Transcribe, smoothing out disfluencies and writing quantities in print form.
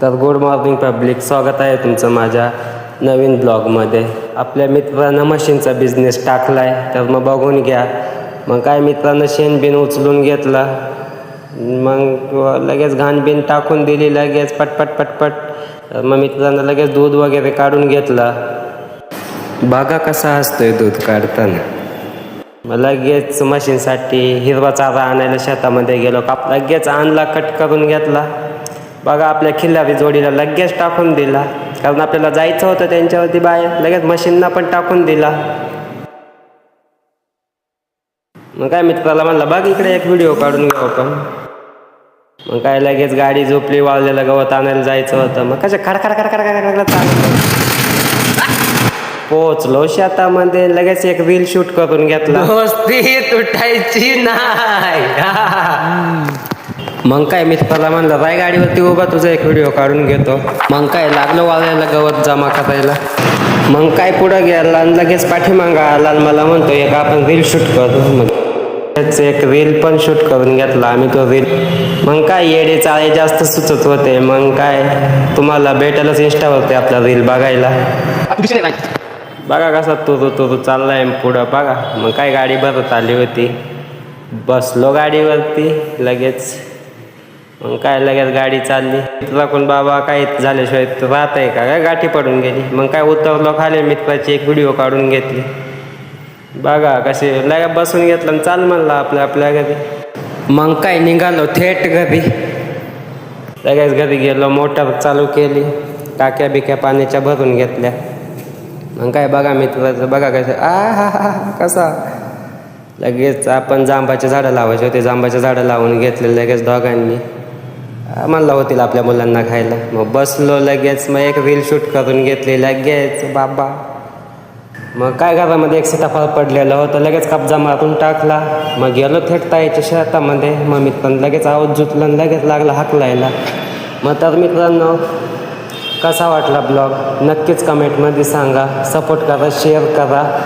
तर good morning public, स्वागत आहे तुमचं माझ्या नवीन ब्लॉगमध्ये. आपल्या मित्रानं मशीनचा बिझनेस टाकला आहे, तर मग बघून घ्या. मग काय मित्रानं शेणबिन उचलून घेतला, मग लगेच घाणबिन टाकून दिली, लगेच पटपट पटपट. मग मित्रानं लगेच दूध वगैरे काढून घेतला. बघा कसा असतोय दूध काढताना. मग लगेच मशीनसाठी हिरवा चारा आणायला शेतामध्ये गेलो. लगेच आणला, कट करून घेतला. बघा आपल्या खिल्लारी जोडीला लगेच टाकून दिला, कारण आपल्याला जायचं होतं त्यांच्यावरती बाहेर. लगेच मशीनना पण टाकून दिला. मग काय मित्राला म्हणला, बघ इकडे एक व्हिडिओ काढून घेऊ आपण. मग काय लगेच गाडी झोपली, वाळलेलं गवत आणायला जायचं होतं. मग कशा खडखड खडखड खडखड चालू पोचलो शेतामध्ये. लगेच एक रील शूट करून घेतला. दोस्ती तुटायची नाही. मग काय मित्राला म्हणलं, राय गाडीवरती उभा, तुझा एक व्हिडिओ काढून घेतो. मग काय लागलं वाळलेलं गवत जमा करायला. मग काय पुढं गेला आणि लगेच पाठीमागा आला आणि मला म्हणतो, एक आपण रील शूट करू. मग एक रील पण शूट करून घेतला आम्ही तो रील. मग काय येडे चाळे जास्त सुचत होते. मग काय तुम्हाला भेटायलाच इंस्टावरती आपला रील बघायला. बघा कसा तुरु चाललाय पुढं बघा. मग काय गाडी भरत आली होती, बसलो गाडीवरती लगेच. मग काय लगेच गाडी चालली. तुला कोण बाबा काय झाल्याशिवाय राहत आहे का, काय गाठी पडून गेली. मग काय उतरलो खाली, मित्राची एक व्हिडिओ काढून घेतली. बघा कसे लगेच बसून घेतलं आणि चाल म्हणला आपल्या घरी. मग काय निघालो थेट घरी. लगेच घरी गेलो, मोटर चालू केली, टाक्या बिक्या पाण्याच्या भरून घेतल्या. मग काय बघा मित्राचं, बघा कसं हा कसा. लगेच आपण जांबाचे झाडं लावायचे होते, जांबाचे झाडं लावून घेतले लगेच दोघांनी. म्हणलं होतील आपल्या मुलांना खायला. मग बसलो लगेच, मग एक रील शूट करून घेतली लगेच बाबा. मग काय घरामध्ये एक सीताफळ पडलेलं होतं, लगेच कब्जा मारून टाकला. मग गेलो थेट ताईच्या शेतामध्ये. मग मित्रांनो लगेच आवाज जुतला, लगेच लागला हाकलायला. मग तर मित्रांनो कसा वाटला ब्लॉग नक्कीच कमेंटमध्ये सांगा. सपोर्ट करा, शेअर करा.